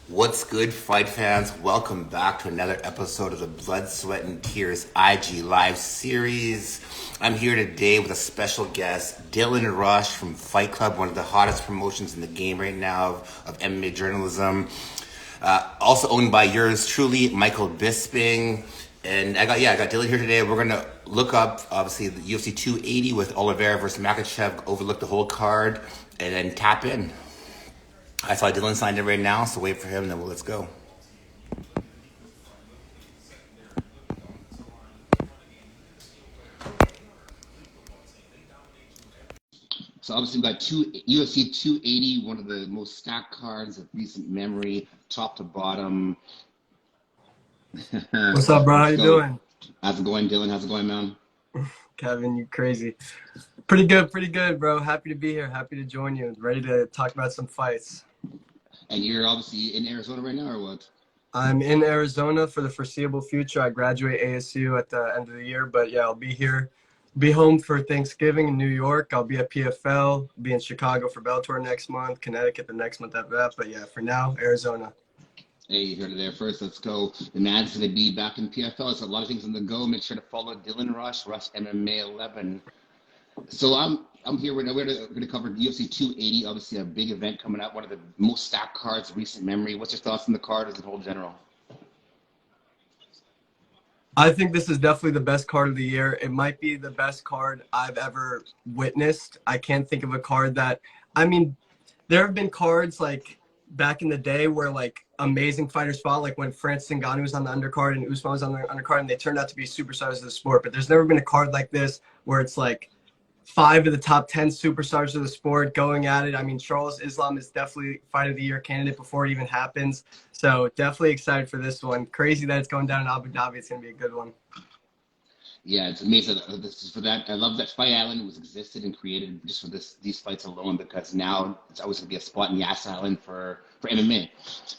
What's good, fight fans? Welcome back to another episode of the Blood, Sweat, and Tears IG Live series. I'm here today with a special guest, Dylan Rush from Fight Club, one of the hottest promotions in the game right now of MMA journalism. Also owned by yours truly, Michael Bisping. And I got Dylan here today. We're gonna look up obviously the UFC 280 with Oliveira versus Makachev, overlook the whole card, and then tap in. I saw Dylan signed in right now, so wait for him, and then let's go. So obviously we got UFC 280, one of the most stacked cards of recent memory, top to bottom. What's up, bro? How Let's you go. doing? How's it going, Dylan? How's it going, man? Kevin, you crazy. Pretty good, bro. Happy to be here. Happy to join you. Ready to talk about some fights. And you're obviously in Arizona right now, or what? I'm in Arizona for the foreseeable future. I graduate ASU at the end of the year, but yeah, I'll be here. Be home for Thanksgiving in New York. I'll be at PFL, be in Chicago for Bellator next month, Connecticut the next month after that. But yeah, for now, Arizona. Hey, you heard it there first. Let's go. The man's going to be back in PFL. So a lot of things on the go. Make sure to follow Dylan Rush, Rush MMA 11. So I'm here. We're going to cover UFC 280. Obviously, a big event coming up. One of the most stacked cards of recent memory. What's your thoughts on the card as a whole general? I think this is definitely the best card of the year. It might be the best card I've ever witnessed. I can't think of a card that, I mean, there have been cards like back in the day where like amazing fighters fought, like when Francis Ngannou was on the undercard and Usman was on the undercard, and they turned out to be superstars of the sport. But there's never been a card like this where it's like five of the top 10 superstars of the sport going at it. I mean, Charles Islam is definitely fight of the year candidate before it even happens. So definitely excited for this one. Crazy that it's going down in Abu Dhabi. It's going to be a good one. Yeah, it's amazing. This is for that. I love that Fight Island was existed and created just for these fights alone, because now it's always going to be a spot in Yas Island for MMA.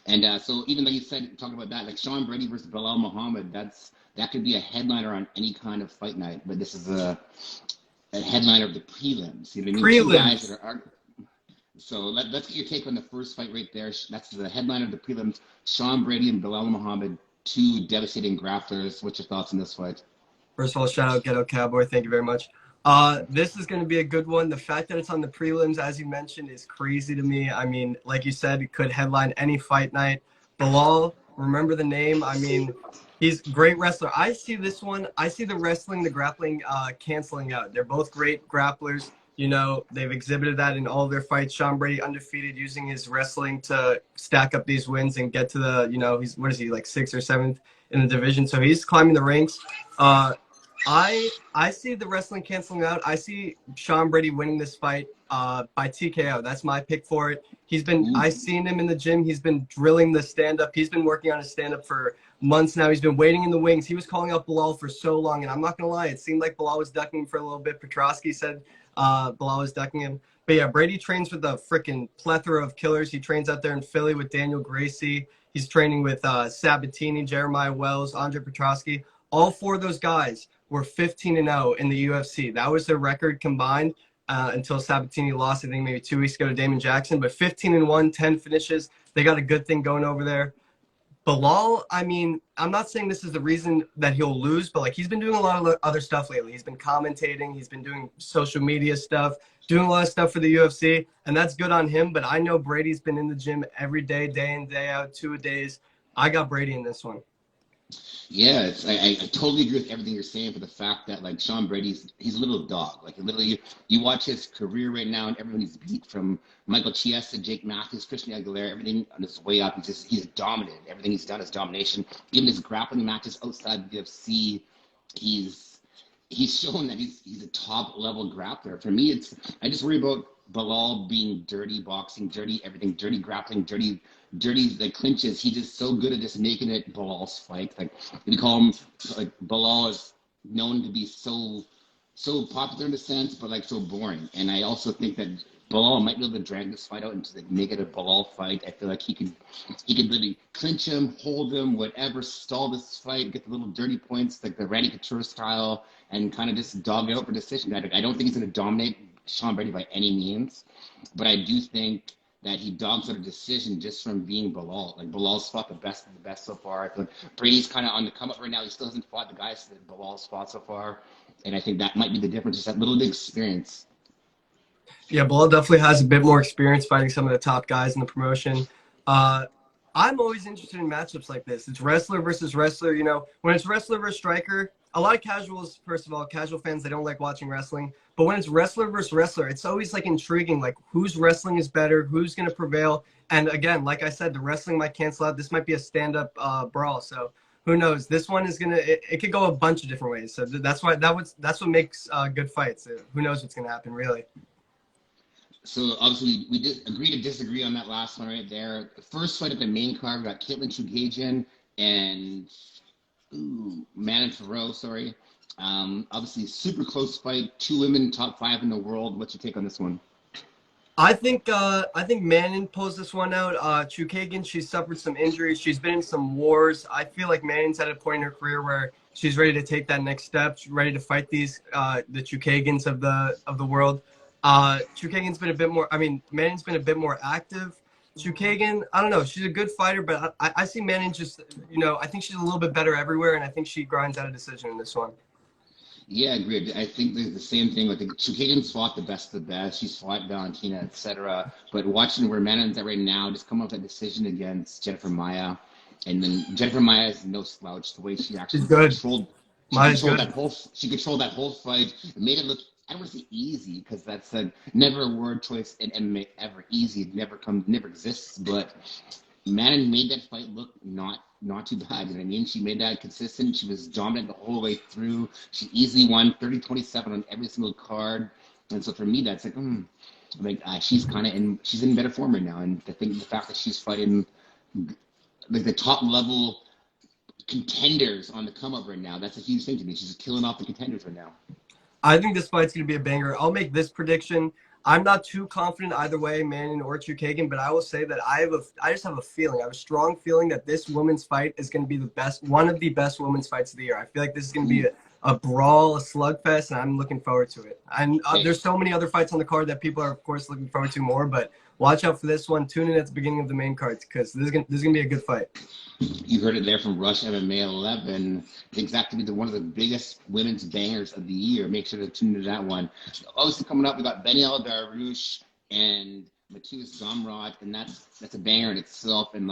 And so even though you said talking about that, like Sean Brady versus Bilal Muhammad, that could be a headliner on any kind of fight night. But this is a headliner of the prelims. You know what I mean? Two guys Prelims. that are. So let's get your take on the first fight right there. That's the headliner of the prelims. Sean Brady and Bilal Muhammad, two devastating grapplers. What's your thoughts on this fight? First of all, shout out Ghetto Cowboy. Thank you very much. This is going to be a good one. The fact that it's on the prelims, as you mentioned, is crazy to me. I mean, like you said, it could headline any fight night. Bilal, remember the name. I mean, he's a great wrestler. I see this one. I see the wrestling, the grappling canceling out. They're both great grapplers. You know, they've exhibited that in all their fights. Sean Brady undefeated, using his wrestling to stack up these wins and get to the, you know, he's, what is he, like sixth or seventh in the division. So he's climbing the ranks. I see the wrestling canceling out. I see Sean Brady winning this fight by TKO. That's my pick for it. I've seen him in the gym. He's been drilling the stand up. He's been working on his stand up for months now. He's been waiting in the wings. He was calling out Bilal for so long, and I'm not gonna lie, it seemed like Bilal was ducking him for a little bit. Petrosky said Bilal was ducking him. But yeah, Brady trains with a freaking plethora of killers. He trains out there in Philly with Daniel Gracie. He's training with Sabatini, Jeremiah Wells, Andre Petrosky. All four of those guys were 15-0 in the UFC. That was their record combined until Sabatini lost, I think, maybe 2 weeks ago to Damon Jackson. But 15-1, 10 finishes. They got a good thing going over there. Bilal, I mean, I'm not saying this is the reason that he'll lose, but like he's been doing a lot of other stuff lately. He's been commentating, he's been doing social media stuff, doing a lot of stuff for the UFC, and that's good on him. But I know Brady's been in the gym every day, day in, day out, 2 a days. I got Brady in this one. Yeah, I totally agree with everything you're saying, for the fact that like Sean Brady's he's a little dog. Like literally, you watch his career right now, and everyone he's beat, from Michael Chiesa, Jake Matthews, Christian Aguilera, everything on his way up. He's dominant. Everything he's done is domination. Even his grappling matches outside the UFC, he's he's shown that he's a top level grappler. For me, I just worry about Bilal being dirty boxing, dirty everything, dirty grappling, dirty the clinches. He's just so good at just making it Bilal's fight. Like we call him, like Bilal is known to be so popular in a sense, but like so boring. And I also think that Bilal might be able to drag this fight out into the negative Bilal fight. I feel like he could literally clinch him, hold him, whatever, stall this fight, get the little dirty points like the Randy Couture style, and kind of just dog it out for decision. I don't think he's going to dominate Sean Brady by any means, but I do think that he dogs out a decision just from being Bilal. Like Bilal's fought the best of the best so far. Like Brady's kind of on the come up right now. He still hasn't fought the guys that Bilal's fought so far, and I think that might be the difference. Just that little bit of experience. Yeah, Bilal definitely has a bit more experience fighting some of the top guys in the promotion. I'm always interested in matchups like this. It's wrestler versus wrestler. You know, when it's wrestler versus striker, a lot of casuals, first of all, casual fans, they don't like watching wrestling. But when it's wrestler versus wrestler, it's always like intriguing, like whose wrestling is better, who's going to prevail. And again, like I said, the wrestling might cancel out. This might be a stand-up brawl. So who knows? This one is going to, it could go a bunch of different ways. So that's what makes good fights. Who knows what's going to happen, really. So obviously we did agree to disagree on that last one right there. The first fight of the main card, we got Caitlin Chukagian and Manon Fiorot, sorry. Obviously super close fight. Two women top 5 in the world. What's your take on this one? I think Manon pulls this one out. Chukagian, she's suffered some injuries. She's been in some wars. I feel like Manon's at a point in her career where she's ready to take that next step. She's ready to fight these the Chukagins of the world. Chukagian's been a bit more. I mean, Manon's been a bit more active. Chukagian, I don't know. She's a good fighter, but I see Manon just, you know, I think she's a little bit better everywhere, and I think she grinds out a decision in this one. Yeah, agreed. I think there's the same thing. Like Chukagian's fought the best of the best. She's fought Valentina, etc. But watching where Manon's at right now, just come off that decision against Jennifer Maia, and then Jennifer Maia is no slouch. The way she actually controlled that whole fight. It made it look, I don't want to say easy, because that's never a word choice in MMA ever. Easy, it never exists. But Manon made that fight look not too bad. You know what I mean? She made that consistent. She was dominant the whole way through. She easily won 30-27 on every single card. And so for me, that's she's in better form right now. And I think the fact that she's fighting like the top level contenders on the come up right now, that's a huge thing to me. She's killing off the contenders right now. I think this fight's going to be a banger. I'll make this prediction. I'm not too confident either way, Manon or Chukagian, but I will say that I just have a feeling. I have a strong feeling that this women's fight is going to be one of the best women's fights of the year. I feel like this is going to be a brawl, a slugfest, and I'm looking forward to it. And there's so many other fights on the card that people are, of course, looking forward to more, but watch out for this one. Tune in at the beginning of the main cards, because this is going to be a good fight. You heard it there from Rush MMA 11. I think that's going to be one of the biggest women's bangers of the year. Make sure to tune into that one. Also coming up, we got Beneil Dariush and Matthias Gamrot, and that's a banger in itself. And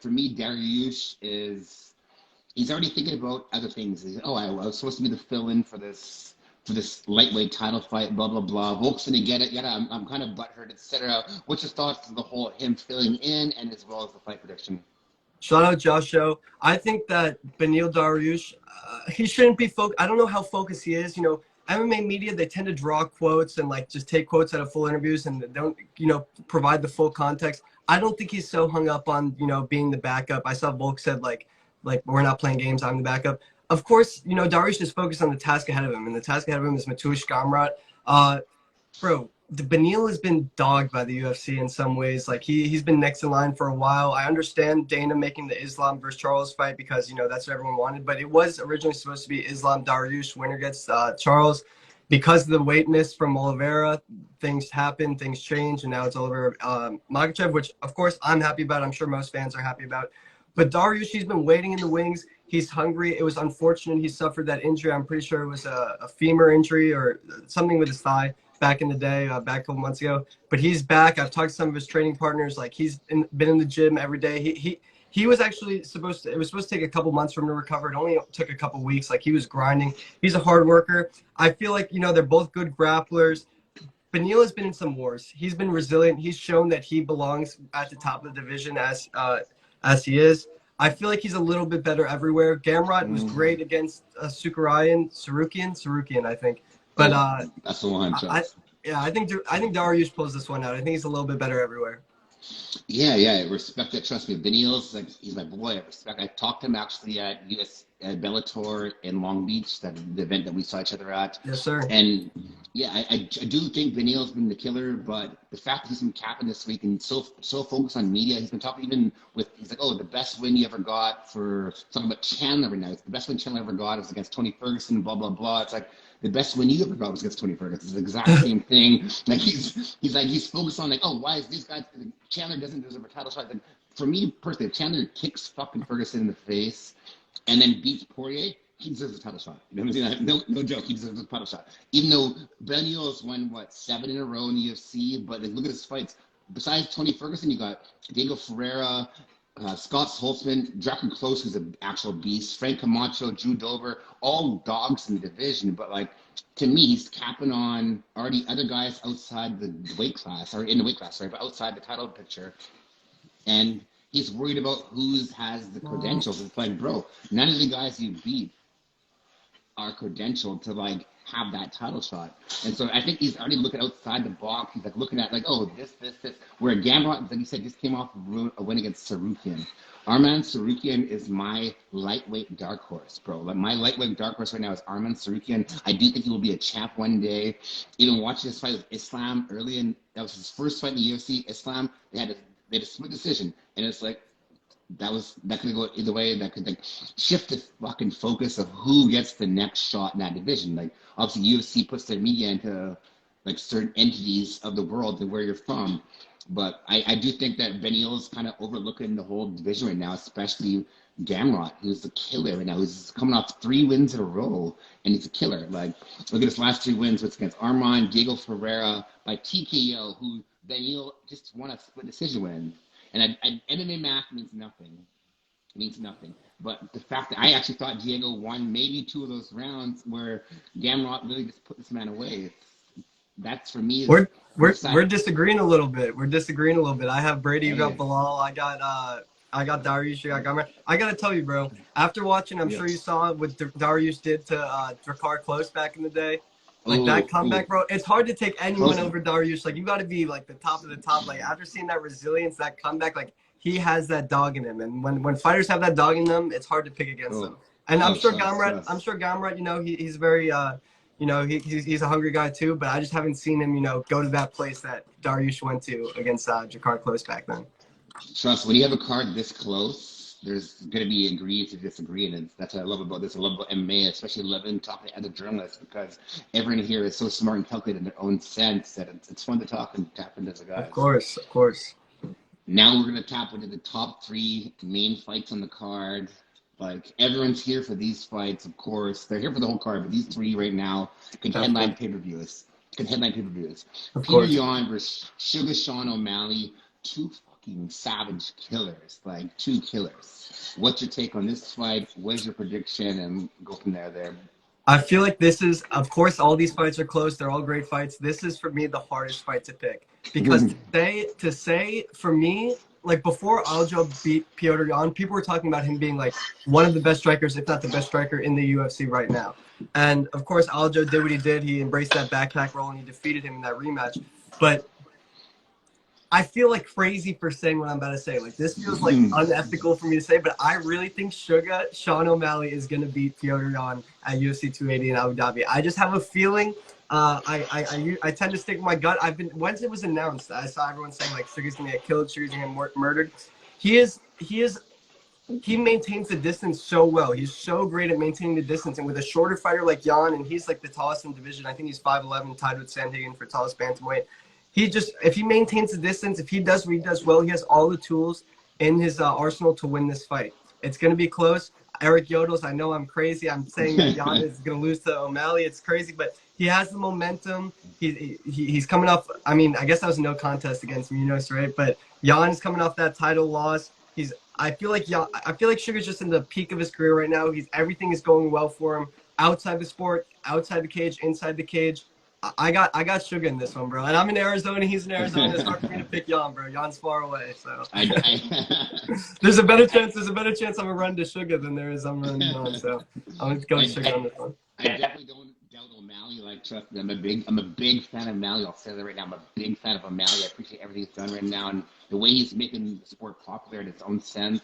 for me, Dariush he's already thinking about other things. I was supposed to be the fill-in for this lightweight title fight, blah blah blah. Volk's gonna get it. Yeah, I'm kind of butthurt, etc. What's your thoughts on the whole him filling in, and as well as the fight prediction? Shout out Joshua. I think that Beneil Dariush, he shouldn't be focused. I don't know how focused he is. You know, MMA media, they tend to draw quotes and just take quotes out of full interviews and don't, provide the full context. I don't think he's so hung up on, being the backup. I saw Volk said like we're not playing games, I'm the backup. Of course, Dariush is focused on the task ahead of him, and the task ahead of him is Matthias Gamrot. Bro, Beneil has been dogged by the UFC in some ways. Like he's been next in line for a while. I understand Dana making the Islam versus Charles fight because that's what everyone wanted, but it was originally supposed to be Islam Dariush, winner gets Charles. Because of the weight miss from Oliveira, things happen, things change, and now it's Oliveira Makhachev, which of course I'm happy about. I'm sure most fans are happy about. But Dariush, he's been waiting in the wings. He's hungry. It was unfortunate he suffered that injury. I'm pretty sure it was a femur injury or something with his thigh back in the day, back a couple months ago. But he's back. I've talked to some of his training partners. He's been in the gym every day. He was actually it was supposed to take a couple months for him to recover. It only took a couple weeks. He was grinding. He's a hard worker. I feel like, they're both good grapplers. Beneil has been in some wars. He's been resilient. He's shown that he belongs at the top of the division as he is. I feel like he's a little bit better everywhere. Gamrot was great against Sarukian, I think. But that's the one. I think Dariush pulls this one out. I think he's a little bit better everywhere. Yeah, I respect that. Trust me, Beneil's he's my boy. I talked to him actually at at Bellator in Long Beach, the event that we saw each other at. Yes, sir. And yeah, I do think Beneil's been the killer, but the fact that he's been capping this week and so focused on media, he's been talking even with, he's like, oh, the best win you ever got for, talking about Chandler right now. It's the best win Chandler ever got was against Tony Ferguson, blah, blah, blah. It's like, the best win you ever got was against Tony Ferguson. It's the exact same thing. Like he's focused on like, oh, why is these guys, Chandler doesn't deserve a title shot. Like, for me personally, if Chandler kicks fucking Ferguson in the face and then beats Poirier, he deserves a title shot. You know what I'm saying? No joke. He deserves a title shot. Even though Beneil's won, 7 in a row in the UFC, but like, look at his fights. Besides Tony Ferguson, you got Diego Ferreira, Scott Holtzman, Drakkar Klose, who's an actual beast, Frank Camacho, Drew Dober, all dogs in the division. But like, to me, he's capping on already other guys outside the weight class, or in the weight class, sorry, but outside the title picture. And he's worried about has the credentials. It's like, bro, none of the guys you beat are credentialed to like have that title shot. And so I think he's already looking outside the box. He's like looking at like, oh, this. Where Gamrot, like you said, just came off a win against Sarukian. Arman Sarukian is my lightweight dark horse, bro. Like my lightweight dark horse right now is Arman Sarukian. I do think he will be a champ one day. Even watching this fight with Islam early in, that was his first fight in the UFC. Islam, they had a split decision, and it's like, that could go either way. That could like shift the fucking focus of who gets the next shot in that division. Like obviously UFC puts their media into like certain entities of the world and where you're from. But I do think that Beneil's kind of overlooking the whole division right now, especially Gamrot, who's the killer right now. He's coming off 3 wins in a row, and he's a killer. Like, look at his last 3 wins, it's against Armand, Diego Ferreira, by TKO, who Beneil just won a split decision win. And MMA math means nothing. It means nothing. But the fact that I actually thought Diego won maybe 2 of those rounds where Gamrot really just put this man away. That's for me. We're disagreeing a little bit. I have Brady, you got Bilal, I got Dariush, you got Gamrot. I gotta tell you, bro. After watching, I'm sure you saw what Dariush did to Drakkar Klose back in the day. Like that comeback, bro. It's hard to take anyone over Dariush. Like you got to be like the top of the top. Like after seeing that resilience, that comeback, like he has that dog in him. And when fighters have that dog in them, it's hard to pick against them. And I'm sure Gamrot, you know, he's very, you know, he's a hungry guy too. But I just haven't seen him, you know, go to that place that Dariush went to against Drakkar Klose back then. Trust, when you have a card this close, there's going to be agree to disagree, and that's what I love about this. I love about MMA, especially loving talking to other journalists, because everyone here is so smart and calculated in their own sense that it's fun to talk and tap into the guys. Of course. Now we're going to tap into the top 3 main fights on the card. Like, everyone's here for these fights, of course. They're here for the whole card, but these 3 right now could headline pay-per-views. Peter Yan versus Sugar Sean O'Malley, 2 fucking savage killers, like 2 killers. What's your take on this fight? What is your prediction? And go from there. I feel like this is, of course, all these fights are close. They're all great fights. This is, for me, the hardest fight to pick. Because to say, for me, like before Aljo beat Petr Yan, people were talking about him being like one of the best strikers, if not the best striker in the UFC right now. And, of course, Aljo did what he did. He embraced that backpack role, and he defeated him in that rematch. But I feel like crazy for saying what I'm about to say. Like, this feels like unethical for me to say, but I really think Sean O'Malley is going to beat Petr Yan at UFC 280 in Abu Dhabi. I just have a feeling. I tend to stick with my gut. Once it was announced, I saw everyone saying like Sugar's going to get killed, Sugar's going to get murdered. He maintains the distance so well. He's so great at maintaining the distance. And with a shorter fighter like Yan, and he's like the tallest in the division. I think he's 5'11", tied with Sandhagen for tallest bantamweight. If he maintains the distance, if he does what he does well, he has all the tools in his arsenal to win this fight. It's going to be close. Eric Yodels, I know I'm crazy. I'm saying that Yan is going to lose to O'Malley. It's crazy, but he has the momentum. He's coming off. I mean, I guess that was no contest against Munoz, right? But Yan is coming off that title loss. I feel like Sugar's just in the peak of his career right now. Everything is going well for him outside the sport, outside the cage, inside the cage. I got Sugar in this one, bro. And I'm in Arizona. He's in Arizona. It's hard for me to pick Yan, bro. Yan's far away, so there's a better chance I'm gonna run to Sugar than there is I'm running Yan. So I'm gonna go Sugar on this one. I definitely don't doubt O'Malley. like, trust me, I'm a big fan of O'Malley. I'll say that right now. I'm a big fan of O'Malley. I appreciate everything he's done right now and the way he's making the sport popular in its own sense.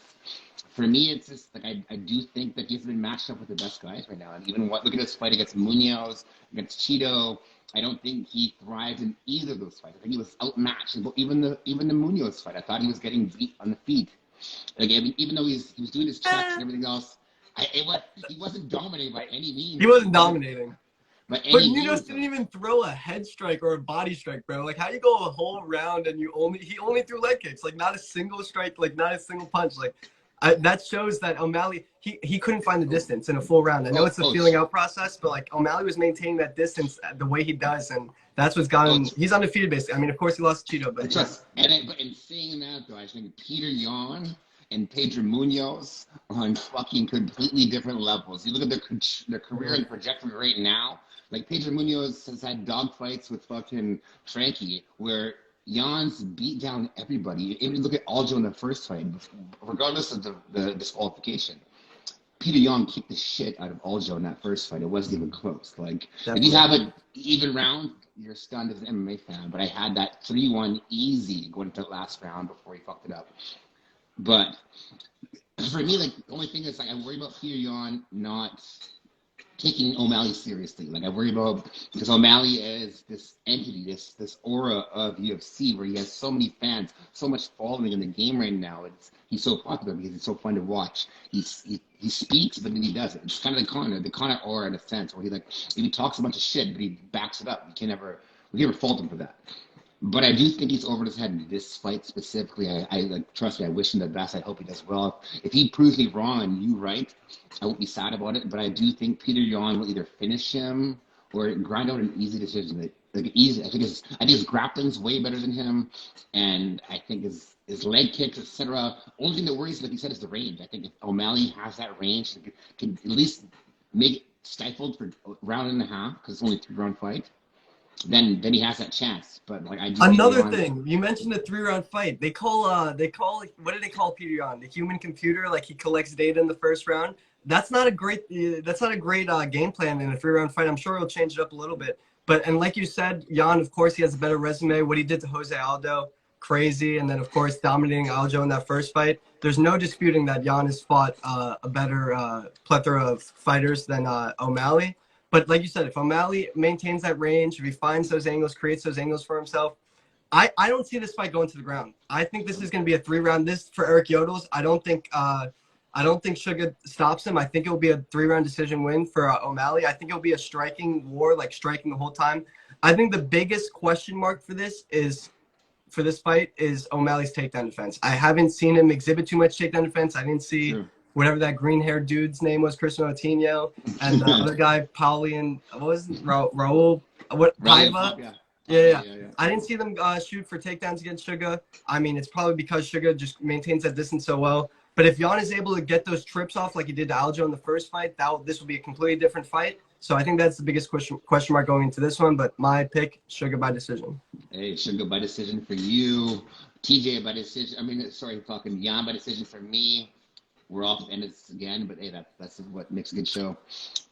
For me, it's just like I do think that he's been matched up with the best guys right now. And even look at his fight against Munoz, against Cheeto. I don't think he thrived in either of those fights. I think he was outmatched. Even the Munoz fight, I thought he was getting beat on the feet. Like, I mean, even though he was doing his checks and everything else, he wasn't dominating by any means. He wasn't dominating. But Munoz didn't even throw a head strike or a body strike, bro. Like, how do you go a whole round and he only threw leg kicks? Like, not a single strike, like, not a single punch. Like, that shows that O'Malley, he couldn't find the distance in a full round. I know it's a feeling out process, but, like, O'Malley was maintaining that distance the way he does, and that's what's got him. He's undefeated, basically. I mean, of course, he lost to Cheeto, but but in saying that, though, I think Peter Yan and Pedro Munoz are on fucking completely different levels. You look at their career and trajectory right now. Like, Pedro Munoz has had dogfights with fucking Frankie, where Jan's beat down everybody. Even look at Aljo in the first fight, regardless of the disqualification. Peter Yan kicked the shit out of Aljo in that first fight. It wasn't even close. Like, if you have an even round, you're stunned as an MMA fan. But I had that 3-1 easy going into the last round before he fucked it up. But for me, like, the only thing is, like, I worry about Peter Yan not taking O'Malley seriously. Like, I worry about, because O'Malley is this entity, this aura of UFC where he has so many fans, so much following in the game right now. He's so popular because he's so fun to watch. He speaks, but then he does it. It's kind of the Conor aura in a sense, where he talks a bunch of shit, but he backs it up. We can never fault him for that. But I do think he's over his head in this fight specifically. I like, trust me, I wish him the best. I hope he does well. If he proves me wrong and you right, I won't be sad about it. But I do think Peter Yan will either finish him or grind out an easy decision. I think his grappling's way better than him, and I think his leg kicks, etc. Only thing that worries, like you said, is the range. I think if O'Malley has that range, can at least make it stifled for a round and a half, because it's only a 3-round fight. Then he has that chance. But like, another thing, you mentioned a 3-round fight. They call what do they call Peter Yan? The human computer. Like, he collects data in the first round. That's not a great game plan in a 3-round fight. I'm sure he'll change it up a little bit. And like you said, Yan, of course, he has a better resume. What he did to Jose Aldo, crazy. And then, of course, dominating Aljo in that first fight. There's no disputing that Yan has fought a better plethora of fighters than O'Malley. But like you said, if O'Malley maintains that range, if he finds those angles, creates those angles for himself, I don't see this fight going to the ground. I think this is going to be a 3-round. This for Eric Yodels. I don't think Sugar stops him. I think it will be a 3-round decision win for O'Malley. I think it will be a striking war, like striking the whole time. I think the biggest question mark for this fight is O'Malley's takedown defense. I haven't seen him exhibit too much takedown defense. I didn't see whatever that green-haired dude's name was, Cristiano Coutinho, and the other guy, Paulian, what was it? Raul? What? Paiva? Yeah. I didn't see them shoot for takedowns against Sugar. I mean, it's probably because Sugar just maintains that distance so well. But if Yan is able to get those trips off like he did to Aljo in the first fight, this will be a completely different fight. So I think that's the biggest question mark going into this one. But my pick, Sugar by decision. Hey, Sugar by decision for you. TJ by decision. Yan by decision for me. We're off the end of this again, but hey, that's what makes a good show.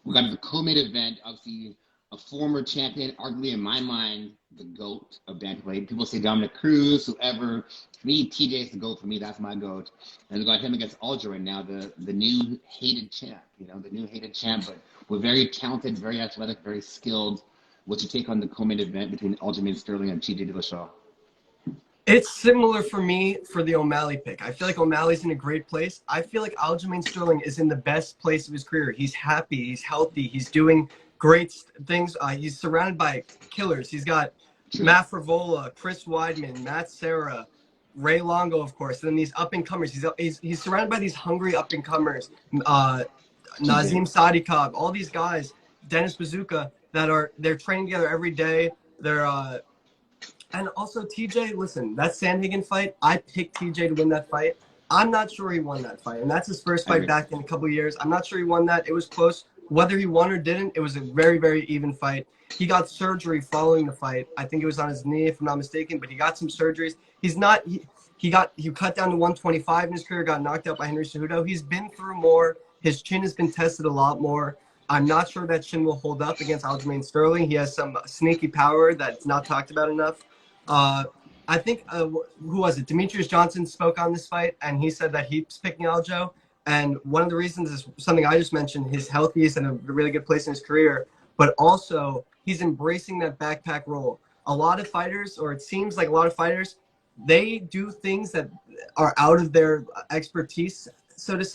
We got the co-main event. Obviously, a former champion, arguably in my mind, the GOAT of bantamweight. People say Dominic Cruz, whoever. For me, TJ is the GOAT. For me, that's my GOAT. And we got him against Aljo right now, the new hated champ. The new hated champ. But we're very talented, very athletic, very skilled. What's your take on the co-main event between Aljamain Sterling and TJ Dillashaw? It's similar for me for the O'Malley pick. I feel like O'Malley's in a great place. I feel like Aljamain Sterling is in the best place of his career. He's happy. He's healthy. He's doing great things. He's surrounded by killers. He's got Matt Frivola, Chris Weidman, Matt Serra, Ray Longo, of course. And then these up-and-comers. He's surrounded by these hungry up-and-comers. Nazim Sadikov, all these guys, Dennis Bazooka, they're training together every day. And also TJ, listen, that Sandhagen fight, I picked TJ to win that fight. I'm not sure he won that fight. And that's his first fight back in a couple of years. I'm not sure he won that. It was close. Whether he won or didn't, it was a very, very even fight. He got surgery following the fight. I think it was on his knee, if I'm not mistaken, but he got some surgeries. He cut down to 125 in his career, got knocked out by Henry Cejudo. He's been through more. His chin has been tested a lot more. I'm not sure that chin will hold up against Aljamain Sterling. He has some sneaky power that's not talked about enough. I think, who was it? Demetrius Johnson spoke on this fight, and he said that he's picking Aljo. And one of the reasons is something I just mentioned. His health, he's in a really good place in his career, but also he's embracing that backpack role. A lot of fighters, or it seems like a lot of fighters, they do things that are out of their expertise, so to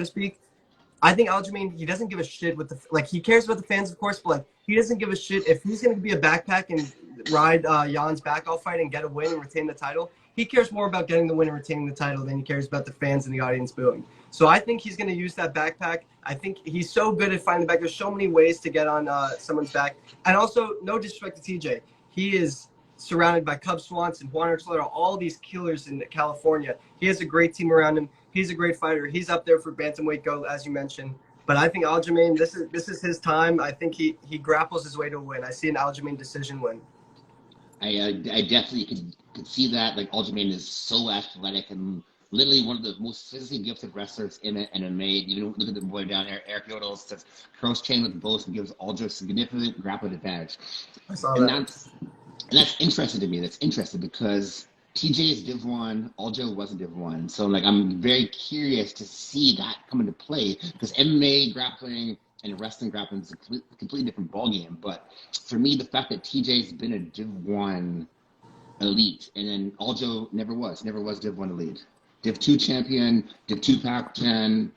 speak. I think Aljamain, he doesn't give a shit with he cares about the fans, of course, but like he doesn't give a shit if he's going to be a backpack and ride Jan's back all fight and get a win and retain the title. He cares more about getting the win and retaining the title than he cares about the fans and the audience booing. So I think he's going to use that backpack. I think he's so good at finding the back. There's so many ways to get on someone's back. And also, no disrespect to TJ. He is surrounded by Cub Swanson, Juan Archuleta, all these killers in California. He has a great team around him. He's a great fighter. He's up there for bantamweight GOAT, as you mentioned. But I think Aljamain, this is his time. I think he grapples his way to a win. I see an Aljamain decision win. I definitely could see that. Like Aljamain is so athletic and literally one of the most physically gifted wrestlers in MMA. You look at the boy down there, Eric Yodel, says cross chain with both and gives Aljo significant grappling advantage. I saw that. That's interesting to me. That's interesting because TJ is Div 1, Aljo wasn't Div 1. So, like, I'm very curious to see that come into play because MMA grappling and wrestling grappling is a completely different ballgame. But for me, the fact that TJ's been a Div 1 elite and then Aljo never was Div 1 elite. Div 2 champion, Div 2 Pac-10.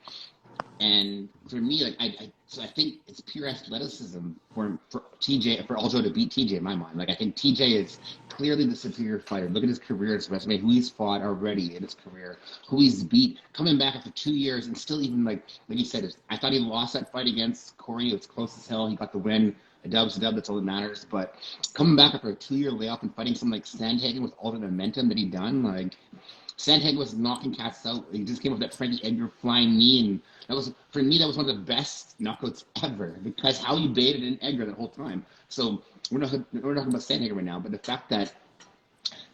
And for me, like, so I think it's pure athleticism for Aljo to beat TJ in my mind. Like I think TJ is clearly the superior fighter. Look at his career, his resume, who he's fought already in his career, who he's beat, coming back after 2 years and still even like you said, I thought he lost that fight against Corey. It was close as hell. He got the win. A dub's a dub. That's all that matters. But coming back after a 2-year layoff and fighting someone like Sandhagen with all the momentum that he done, like Sandhagen was knocking cats out. He just came with that Frankie Edgar flying knee, and that was for me. That was one of the best knockouts ever because how he baited in Edgar that whole time. So we're not talking about Sandhagen right now, but the fact that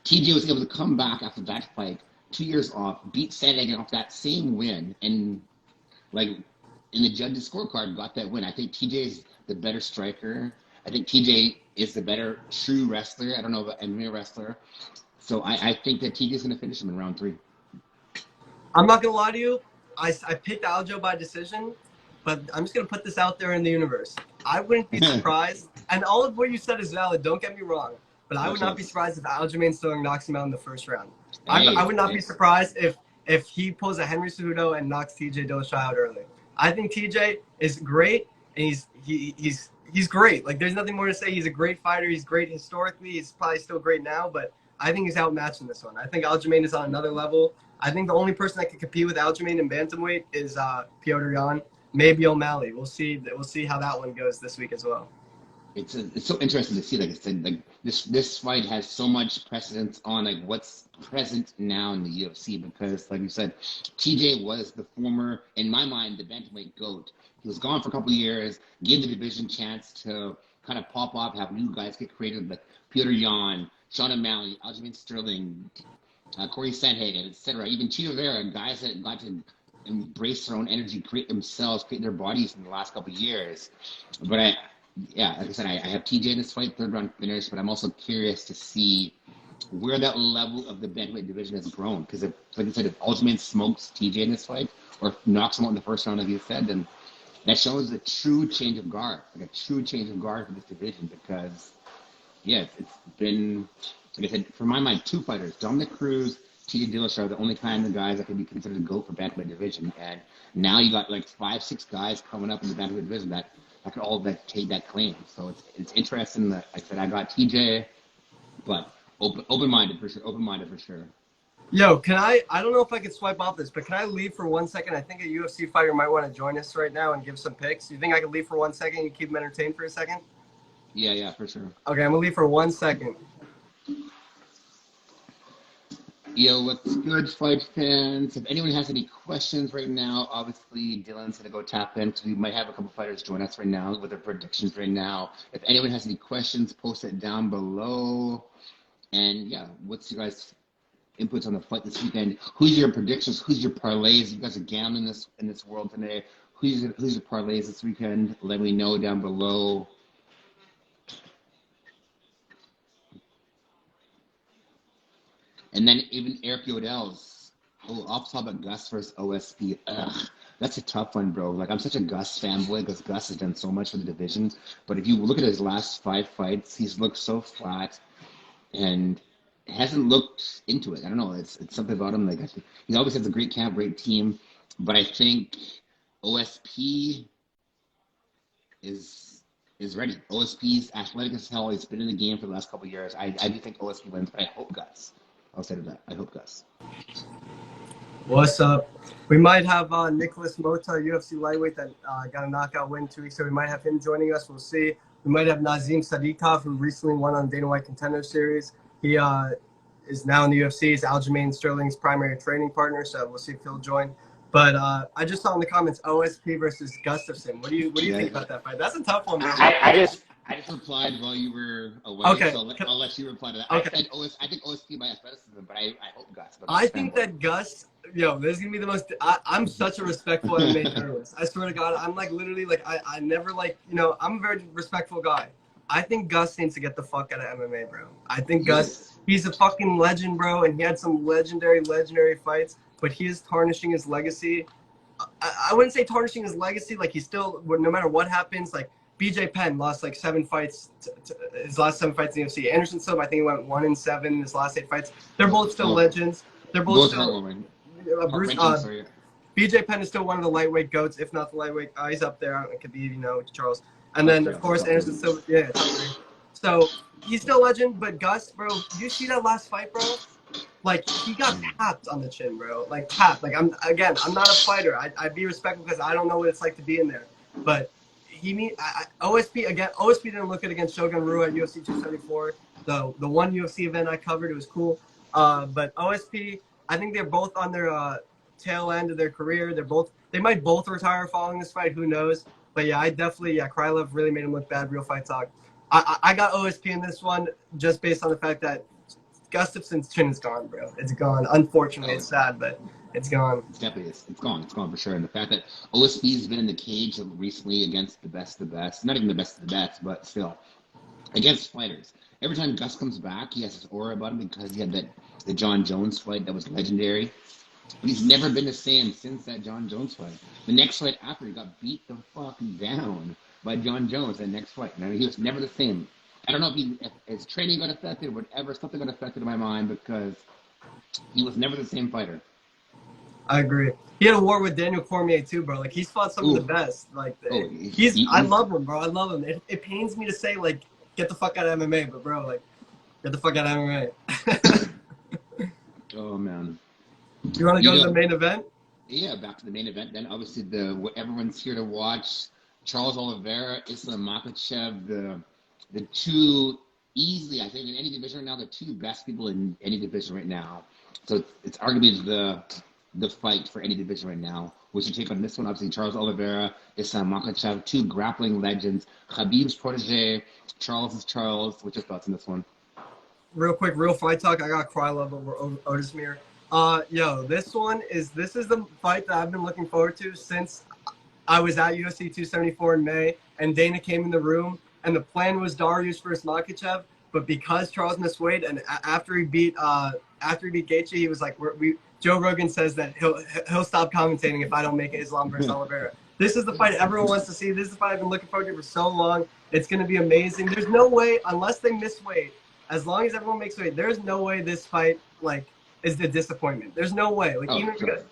TJ was able to come back after that fight, 2 years off, beat Sandhagen off that same win, and like in the judges' scorecard, got that win. I think TJ is the better striker. I think TJ is the better true wrestler. I don't know about MMA wrestler. So I think that TJ is going to finish him in round 3. I'm not going to lie to you. I picked Aljo by decision, but I'm just going to put this out there in the universe. I wouldn't be surprised, and all of what you said is valid, don't get me wrong, but I would not be surprised if Aljamain Sterling knocks him out in the first round. I would not be surprised if he pulls a Henry Cejudo and knocks TJ Dillashaw out early. I think TJ is great, and he's great. Like, there's nothing more to say. He's a great fighter. He's great historically. He's probably still great now, but I think he's outmatched in this one. I think Aljamain is on another level. I think the only person that can compete with Aljamain in bantamweight is Petr Yan, maybe O'Malley. We'll see how that one goes this week as well. It's so interesting to see. Like I said, like this fight has so much precedence on like what's present now in the UFC because, like you said, TJ was the former, in my mind, the bantamweight GOAT. He was gone for a couple of years, gave the division chance to kind of pop up, have new guys get created, like Petr Yan, Sean O'Malley, Aljamain Sterling, Corey Sandhagen, etc. Even Chito Vera, guys that got to embrace their own energy, create themselves, create their bodies in the last couple of years. But like I said, I have TJ in this fight, 3rd round finish, but I'm also curious to see where that level of the bantamweight division has grown. Because, like I said, if Aljamain smokes TJ in this fight or knocks him out in the first round, like you said, then that shows a true change of guard, like a true change of guard for this division because, yeah, it's been, like I said, for my mind, 2 fighters, Dominic Cruz, TJ Dillashaw are the only kind of guys that can be considered to go for bantamweight division. And now you got like 5-6 guys coming up in the bantamweight division that could all take that claim. So it's interesting that I said I got TJ, but open-minded for sure. Yo, I don't know if I could swipe off this, but can I leave for 1 second? I think a UFC fighter might want to join us right now and give some picks. You think I could leave for 1 second and keep them entertained for a second? Yeah, for sure. Okay, I'm going to leave for 1 second. Yo, what's good, fight fans? If anyone has any questions right now, obviously Dylan's going to go tap in because we might have a couple fighters join us right now with their predictions right now. If anyone has any questions, post it down below. And yeah, what's your guys' inputs on the fight this weekend? Who's your predictions? Who's your parlays? You guys are gambling in this world today. who's your parlays this weekend? Let me know down below. And then even Eric Yodel's. Oh, I'll talk about Gus versus OSP. Ugh, that's a tough one, bro. Like, I'm such a Gus fanboy because Gus has done so much for the division. But if you look at his last 5 fights, he's looked so flat and hasn't looked into it. I don't know. It's something about him. Like, he always has a great camp, great team. But I think OSP is ready. OSP's athletic as hell. He's been in the game for the last couple of years. I do think OSP wins, but I hope Gus. I'll say to that. I hope Gus. What's up? We might have Nicholas Mota, UFC lightweight that got a knockout win 2 weeks ago. We might have him joining us. We'll see. We might have Nazim Sadikov, who recently won on Dana White Contender Series. He is now in the UFC. He's Aljamain Sterling's primary training partner, so we'll see if he'll join. But I just saw in the comments OSP versus Gustafsson. What do you think about that fight? That's a tough one, man. I just replied while you were away, okay. So I'll let you reply to that. Okay. I think OSP by athleticism, but I hope Gus. I think that Gus, this is gonna be the most. I'm such a respectful MMA journalist. I swear to God, I'm like literally like I never like I'm a very respectful guy. I think Gus needs to get the fuck out of MMA, bro. I think Gus, he's a fucking legend, bro, and he had some legendary fights. But he is tarnishing his legacy. I wouldn't say tarnishing his legacy. Like, he's still, no matter what happens, like, BJ Penn lost, like, 7 fights, his last 7 fights in the UFC. Anderson Silva, I think he went 1-7 in his last 8 fights. They're both still legends. They're both still. BJ Penn is still one of the lightweight goats, if not the lightweight. He's up there. It could be, Charles. And then, of course, Anderson Silva. Yeah, so he's still a legend. But Gus, bro, you see that last fight, bro? Like, he got tapped on the chin, bro. Like, tapped. Like, I'm not a fighter. I'd be respectful because I don't know what it's like to be in there. But OSP didn't look good against Shogun Rua at UFC 274. The one UFC event I covered, it was cool. But OSP, I think they're both on their tail end of their career. They might both retire following this fight. Who knows? But yeah, Krylov really made him look bad. Real fight talk. I got OSP in this one just based on the fact that Gustafsson's chin is gone, bro. It's gone. Unfortunately, it's sad, but it's gone. It's definitely it's gone. It's gone for sure. And the fact that OSP's been in the cage recently against the best of the best, not even the best of the best, but still against fighters. Every time Gus comes back, he has this aura about him because he had the John Jones fight that was legendary. But he's never been the same since that John Jones fight. The next fight after, he got beat the fuck down by John Jones. That next fight, he was never the same. I don't know if his training got affected, whatever, something got affected in my mind because he was never the same fighter. I agree. He had a war with Daniel Cormier too, bro. Like, he's fought some of the best. Like, I love him, bro. I love him. It pains me to say, like, get the fuck out of MMA, but bro, like, get the fuck out of MMA. Oh man. You want to go to the main event? Yeah, back to the main event. Then obviously what everyone's here to watch: Charles Oliveira, Islam Makhachev, the two easily, I think, in any division right now, the two best people in any division right now. So it's arguably the fight for any division right now. What's your take on this one? Obviously, Charles Oliveira, Islam Makhachev, 2 grappling legends. Khabib's protege, Charles is Charles. What's your thoughts on this one? Real quick, real fight talk. I got Krylov over Otismir. This is the fight that I've been looking forward to since I was at UFC 274 in May, and Dana came in the room. And the plan was Dariush versus Makhachev, but because Charles missed weight, and after he beat Gaethje, he was like, Joe Rogan says that he'll stop commentating if I don't make it Islam versus Oliveira. This is the fight everyone wants to see. This is the fight I've been looking forward to for so long. It's going to be amazing. There's no way, unless they miss weight, as long as everyone makes weight, there's no way this fight is the disappointment. There's no way.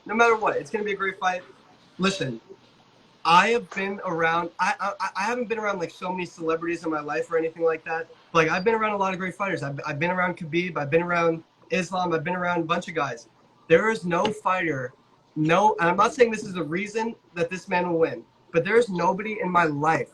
No matter what, it's going to be a great fight. Listen. I have been around. I haven't been around like so many celebrities in my life or anything like that. Like, I've been around a lot of great fighters. I've been around Khabib. I've been around Islam. I've been around a bunch of guys. There is no fighter, and I'm not saying this is the reason that this man will win, but there is nobody in my life,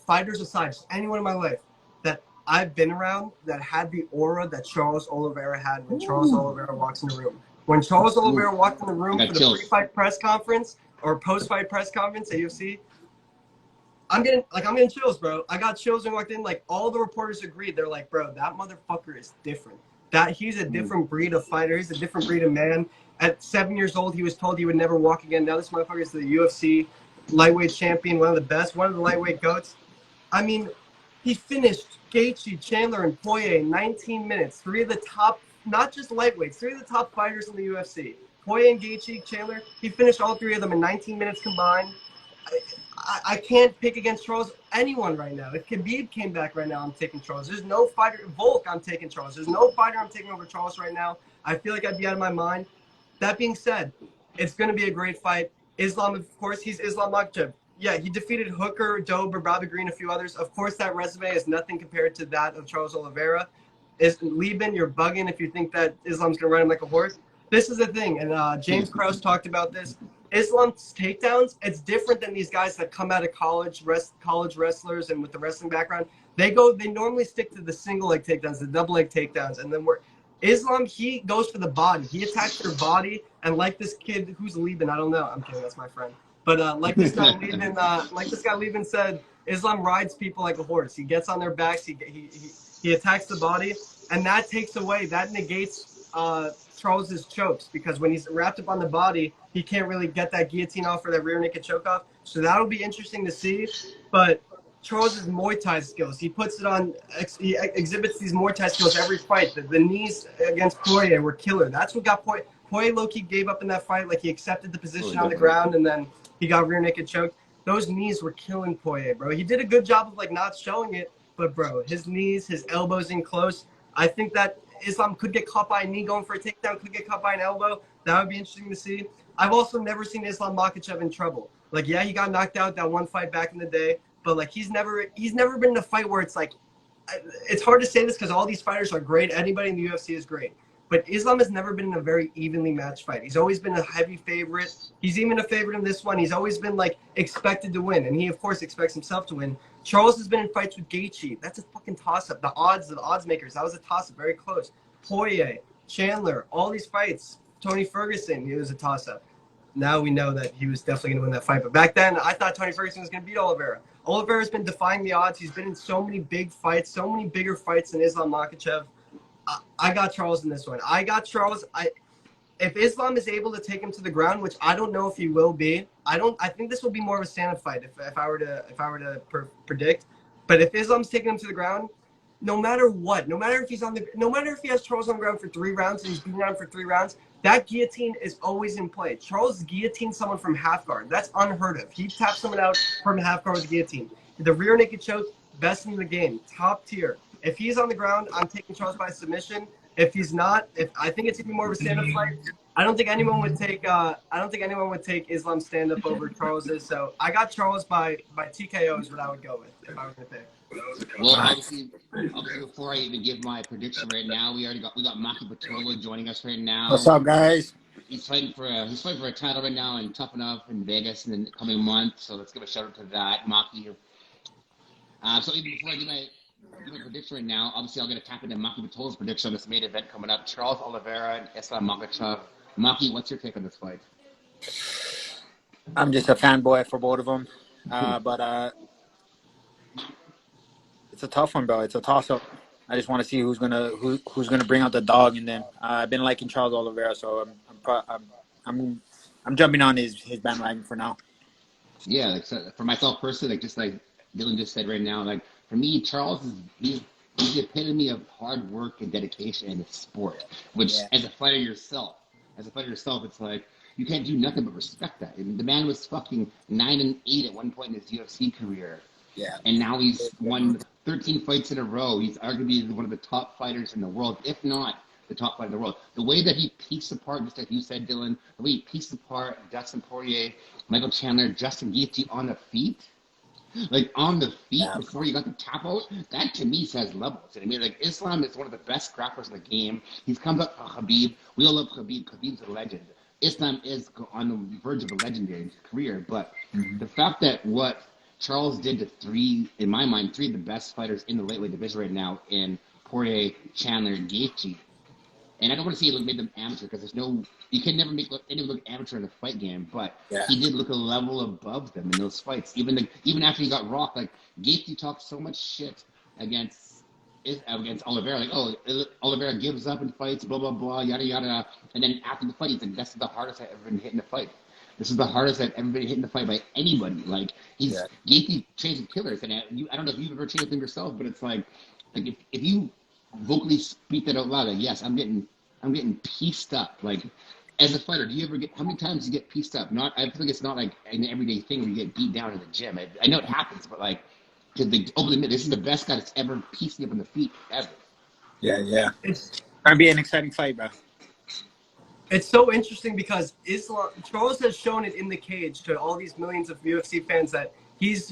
fighters aside, just anyone in my life that I've been around that had the aura that Charles Oliveira had when Charles Oliveira walks in the room. When Charles Oliveira walked in the room for the pre-fight press conference or post-fight press conference at UFC, I'm getting chills, bro. I got chills when I walked in. Like, all the reporters agreed. They're like, bro, that motherfucker is different. He's a different breed of fighter. He's a different breed of man. At 7 years old, he was told he would never walk again. Now this motherfucker is the UFC lightweight champion, one of the best, one of the lightweight goats. I mean, he finished Gaethje, Chandler, and Poirier in 19 minutes. Three of the top, not just lightweights, three of the top fighters in the UFC. Poirier and Gaethje, Chandler, he finished all three of them in 19 minutes combined. I can't pick against Charles anyone right now. If Khabib came back right now, I'm taking Charles. There's no fighter. Volk, I'm taking Charles. There's no fighter I'm taking over Charles right now. I feel like I'd be out of my mind. That being said, it's going to be a great fight. Islam, of course, he's Islam Makhachev. Yeah, he defeated Hooker, Dober, Bobby Green, a few others. Of course, that resume is nothing compared to that of Charles Oliveira. Lieben, you're bugging if you think that Islam's going to run him like a horse. This is the thing, and James Krause talked about this. Islam's takedowns, it's different than these guys that come out of college wrestlers and with the wrestling background. They normally stick to the single leg takedowns, the double leg takedowns, and then Islam, he goes for the body. He attacks their body, and like this kid who's Lieben, I don't know. I'm kidding, that's my friend. But like this guy Lieben said, Islam rides people like a horse. He gets on their backs, he attacks the body, and that negates Charles's chokes, because when he's wrapped up on the body, he can't really get that guillotine off or that rear naked choke off. So that'll be interesting to see. But Charles's Muay Thai skills, he puts it on. He exhibits these Muay Thai skills every fight. The knees against Poirier were killer. That's what got Poirier low-key gave up in that fight. Like, he accepted the position on the ground, and then he got rear naked choked. Those knees were killing Poirier, bro. He did a good job of like not showing it, but bro, his knees, his elbows in close. I think that Islam could get caught by a knee going for a takedown, could get caught by an elbow. That would be interesting to see. I've also never seen Islam Makhachev in trouble. Like, yeah, he got knocked out that one fight back in the day, but like he's never been in a fight where it's like, it's hard to say this because all these fighters are great. Anybody in the UFC is great. But Islam has never been in a very evenly matched fight. He's always been a heavy favorite. He's even a favorite in this one. He's always been like expected to win, and he of course expects himself to win. Charles has been in fights with Gaethje. That's a fucking toss-up. The odds makers, that was a toss-up, very close. Poirier, Chandler, all these fights. Tony Ferguson, it was a toss-up. Now we know that he was definitely going to win that fight. But back then, I thought Tony Ferguson was going to beat Oliveira. Oliveira's been defying the odds. He's been in so many big fights, so many bigger fights than Islam Makhachev. I got Charles in this one. I got Charles. If Islam is able to take him to the ground, which I don't know if he will be, I think this will be more of a stand-up fight if I were to predict. But if Islam's taking him to the ground, no matter what, no matter if he has Charles on the ground for 3 rounds and he's beating down for 3 rounds, that guillotine is always in play. Charles guillotined someone from half guard. That's unheard of. He tapped someone out from half guard with a guillotine. The rear naked choke, best in the game, top tier. If he's on the ground, I'm taking Charles by submission. If he's not, I think it's gonna be more of a stand-up fight. I don't think anyone would take Islam stand-up over Charles's. So I got Charles by TKO is what I would go with if I were gonna pick. Well, obviously, before I even give my prediction right now, we got Maki Pitolo joining us right now. What's up, guys? He's fighting for a title right now in Tough Enough in Vegas in the coming month. So let's give a shout out to that, Maki. So even before I give my prediction right now, obviously I'm going to tap into Maki Pitolo's prediction on this main event coming up: Charles Oliveira and Islam Makhachev. Maki, what's your take on this fight? I'm just a fanboy for both of them, but it's a tough one, bro. It's a toss-up. I just want to see who's gonna bring out the dog, and then I've been liking Charles Oliveira, so I'm jumping on his bandwagon for now. Yeah, like so for myself personally, like just like Dylan just said right now, like for me, Charles he's the epitome of hard work and dedication in the sport. Which, as a fighter yourself, it's like you can't do nothing but respect that. And the man was fucking 9-8 at one point in his UFC career. Yeah. And now he's won 13 fights in a row. He's arguably one of the top fighters in the world, if not the top fighter in the world. The way that he pieced apart, just like you said, Dylan, the way he pieced apart Dustin Poirier, Michael Chandler, Justin Gaethje on the feet, before you got the tap out, that to me says levels. And I mean, like, Islam is one of the best grapplers in the game. He's come up for Khabib. We all love Khabib. Khabib's a legend. Islam is on the verge of a legendary career, but the fact that what Charles did to in my mind, three of the best fighters in the lightweight division right now in Poirier, Chandler, and Gaethje. And I don't want to say he made them amateur because you can never make anyone look amateur in a fight game, but he did look a level above them in those fights. Even after he got rocked, like Gaethje talked so much shit against Oliveira, like, oh, Oliveira gives up in fights, blah, blah, blah, yada, yada. And then after the fight, he's like, that's the hardest I've ever been hit in a fight. This is the hardest I've ever been hit in the fight by anybody. Like Gaethje trains with killers, and I don't know if you've ever trained with him yourself, but it's like if you vocally speak that out loud, like yes, I'm getting pieced up. Like as a fighter, do you ever get how many times do you get pieced up? Not I feel like it's not like an everyday thing where you get beat down in the gym. I know it happens, but like to openly admit this is the best guy that's ever pieced me up in the feet ever. Yeah. It's gonna be an exciting fight, bro. It's so interesting because Charles has shown it in the cage to all these millions of UFC fans that he's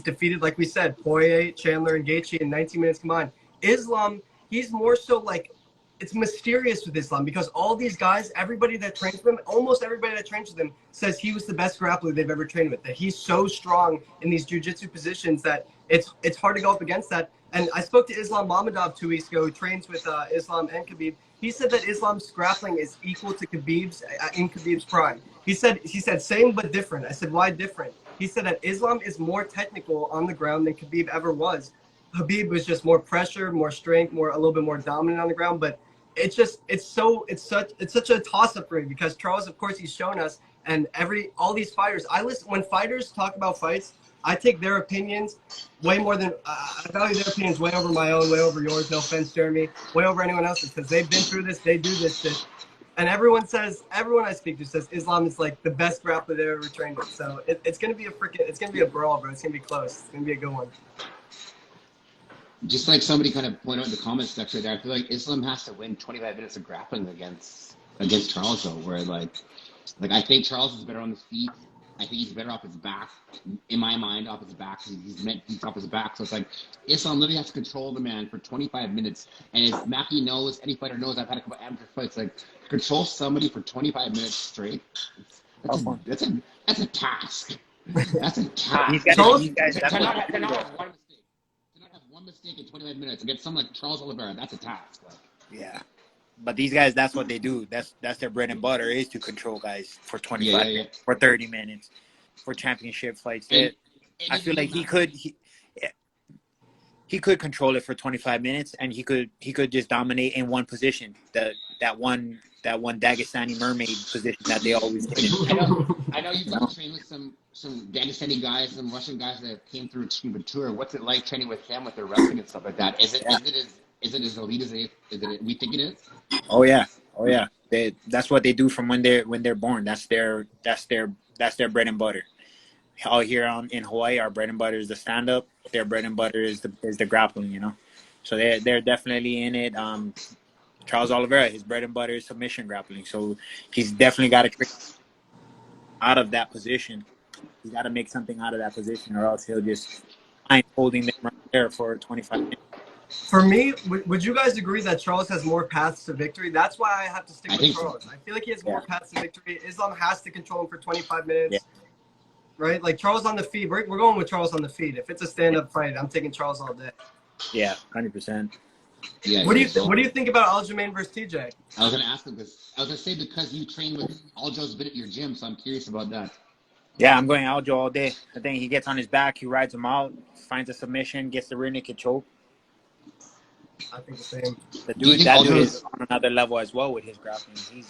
defeated, like we said, Poirier, Chandler, and Gaethje in 19 minutes combined. Islam, he's more so like, it's mysterious with Islam because all these guys, everybody that trains with him, almost everybody that trains with him says he was the best grappler they've ever trained with, that he's so strong in these jiu-jitsu positions that it's hard to go up against that. And I spoke to Islam Mamedov 2 weeks ago, who trains with Islam and Khabib. He said that Islam's grappling is equal to Khabib's in Khabib's prime. He said same but different. I said, why different? He said that Islam is more technical on the ground than Khabib ever was. Khabib was just more pressure, more strength, a little bit more dominant on the ground. But it's such a toss up for me because Charles, of course, he's shown us, and all these fighters. I listen when fighters talk about fights. I take their opinions way more than I value their opinions way over my own, way over yours. No offense, Jeremy, way over anyone else's because they've been through this. They do this shit, and everyone I speak to says Islam is like the best grappler they ever trained with. So it's gonna be a brawl, bro. It's gonna be close. It's gonna be a good one. Just like somebody kind of pointed out in the comments section there, I feel like Islam has to win 25 minutes of grappling against Charles though, where like I think Charles is better on his feet. I think he's better off his back. In my mind, off his back. He's off his back. So it's like Islam literally has to control the man for 25 minutes. And as Maki knows, any fighter knows, I've had a couple amateur fights. Like control somebody for 25 minutes straight. That's a task. That's a task. To not have one mistake in 25 minutes against someone like Charles Oliveira, that's a task. Like, yeah. But these guys, that's what they do. That's their bread and butter is to control guys for 25 minutes, for 30 minutes, for championship fights. I feel like he could control it for 25 minutes, and he could just dominate in one position. That one Dagestani mermaid position that they always did. I know you've got to train with some Dagestani guys, some Russian guys that came through Cuba tour. What's it like training with them with their wrestling and stuff like that? Is it as elite as we think it is? Oh yeah. That's what they do from when they're born. That's their bread and butter. Out here in Hawaii, our bread and butter is the stand up. Their bread and butter is the grappling. You know, so they're definitely in it. Charles Oliveira, his bread and butter is submission grappling. So he's definitely got to trick out of that position. He's got to make something out of that position, or else he'll just find holding them right there for 25 minutes. For me, would you guys agree that Charles has more paths to victory? That's why I have to stick with Charles. So. I feel like he has more paths to victory. Islam has to control him for 25 minutes, right? Like Charles on the feet. We're going with Charles on the feet. If it's a stand-up fight, I'm taking Charles all day. Yeah, 100%. Yeah. What do you think about Aljamain versus TJ? I was gonna ask him because you train with Aljo's been at your gym, so I'm curious about that. Yeah, I'm going Aljo all day. I think he gets on his back, he rides him out, finds a submission, gets the rear naked choke. I think the same. That dude is on another level as well with his grappling.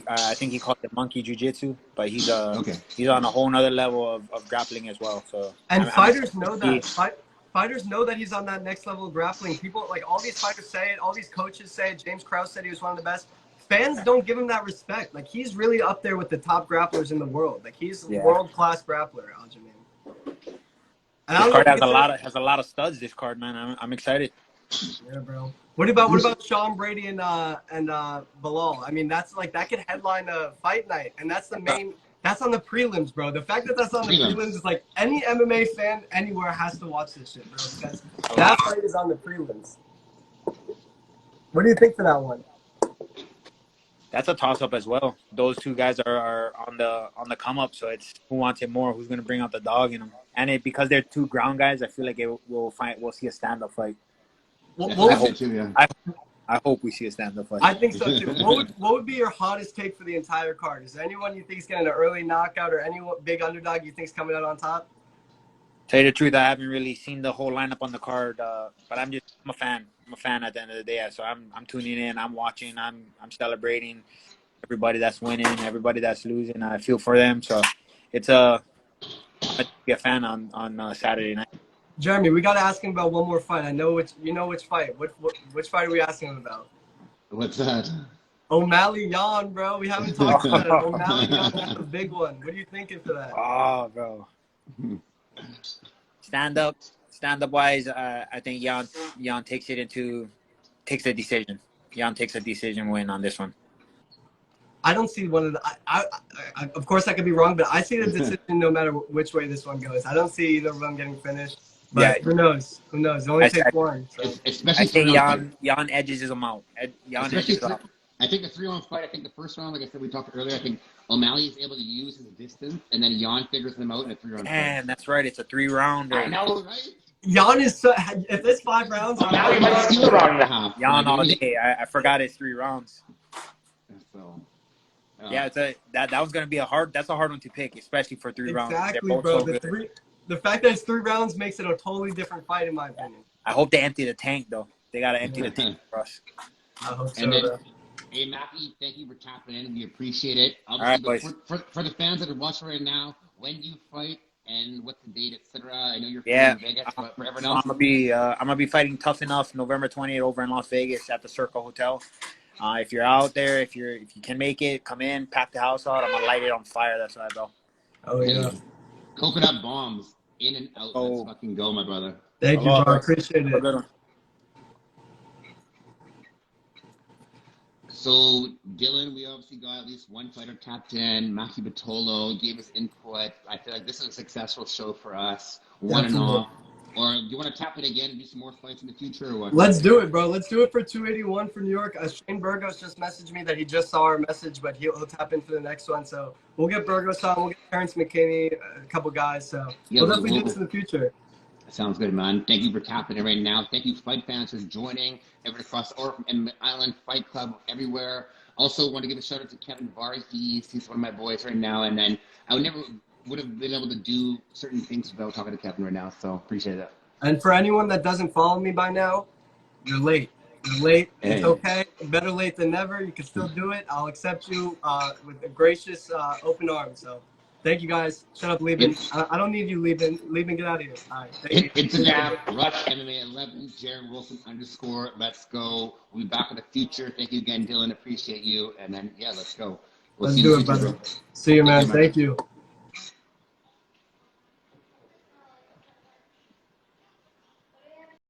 I think he called it monkey jiu-jitsu, but he's on a whole nother level of grappling as well. So fighters know that. Fighters know that he's on that next level of grappling. People like all these fighters say it. All these coaches say it. James Krause said he was one of the best. Fans don't give him that respect. Like he's really up there with the top grapplers in the world. Like he's a world-class grappler, Aljamain. This card has a lot of studs. This card, man. I'm excited. Yeah, bro. What about Sean Brady and Bilal? I mean, that could headline a fight night, and that's the main. That's on the prelims, bro. The fact that that's on the prelims is like any MMA fan anywhere has to watch this shit, bro. Because that fight is on the prelims. What do you think for that one? That's a toss-up as well. Those two guys are on the come up, so it's who wants it more, who's gonna bring out the dog in them. And because they're two ground guys, I feel like we'll see a stand-up fight. I hope we see a stand-up fight. I think so too. What would be your hottest take for the entire card? Is there anyone you think is getting an early knockout, or any big underdog you think is coming out on top? Tell you the truth, I haven't really seen the whole lineup on the card, but I'm a fan. I'm a fan at the end of the day, so I'm tuning in. I'm watching. I'm celebrating. everybody that's winning, everybody that's losing. I feel for them. So it's I'm gonna be a fan on Saturday night. Jeremy, we gotta ask him about one more fight. I know which fight. Which fight are we asking him about? What's that? O'Malley Yan, bro. We haven't talked about it. O'Malley Yan, that's a big one. What are you thinking for that? Oh, bro. Stand up wise, I think Jan takes the decision. Jan takes a decision win on this one. I don't see one of the. I of course I could be wrong, but I see the decision no matter which way this one goes. I don't see either of them getting finished. But Yeah. who knows? Who knows? It only takes one. So. Especially I think Jan edges him out. Jan edges him out. I think the 3-round fight, I think the first round, like I said, we talked earlier, I think O'Malley is able to use his distance, and then Jan figures them out in a 3-round fight. Man, that's right. It's a 3-rounder. I know, right? Jan is so. If it's 5 rounds, O'Malley might steal a round and a half. Jan all day. I forgot it's 3 rounds. So, yeah, that was gonna be that's a hard one to pick, especially for 3 rounds. Exactly, They're both bro. so good. The fact that it's 3 rounds makes it a totally different fight, in my opinion. I hope they empty the tank though. They gotta empty the tank for us. I hope so. and then, hey, Maki, thank you for tapping in. We appreciate it. Obviously, All right, boys. for the fans that are watching right now, when do you fight and what's the date, etc.? I know you're Yeah. in Vegas, but for everyone So else. I'm gonna be fighting Tough Enough November 20th over in Las Vegas at the Circle Hotel. If you're out there, if you can make it, come in, pack the house out. I'm gonna light it on fire. That's what I go. Oh yeah. Coconut bombs in and out. Oh. Let's fucking go, my brother. Thank you, bro. I appreciate Have a it. good one. So, Dylan, we obviously got at least one fighter tapped in. Maki Pitolo gave us input. I feel like this is a successful show for us. One and all. Or do you want to tap it again and do some more fights in the future or what? Let's do it, bro. Let's do it for 281 for New York. Shane Burgos just messaged me that he just saw our message, but he'll tap in for the next one. So we'll get Burgos on. We'll get Terrence McKinney, a couple guys. So we'll definitely do this in the future. Sounds good, man. Thank you for tapping in right now. Thank you, fight fans, for joining. Everyone across the from Island Fight Club, everywhere. Also, want to give a shout out to Kevin Varghese. He's one of my boys right now. And then I never would have been able to do certain things without talking to Kevin right now. So appreciate that. And for anyone that doesn't follow me by now, you're late. You're late. It's okay. Better late than never. You can still do it. I'll accept you with a gracious, open arms. So thank you, guys. Shut up, Lieben. I don't need you, Lieben. Lieben, get out of here. All right. Thank you. Instagram, Rush MMA 11, Jared Wilson _ Let's go. We'll be back in the future. Thank you again, Dylan. Appreciate you. And then, yeah, let's go. Let's do it, brother. See you, man. Thank you.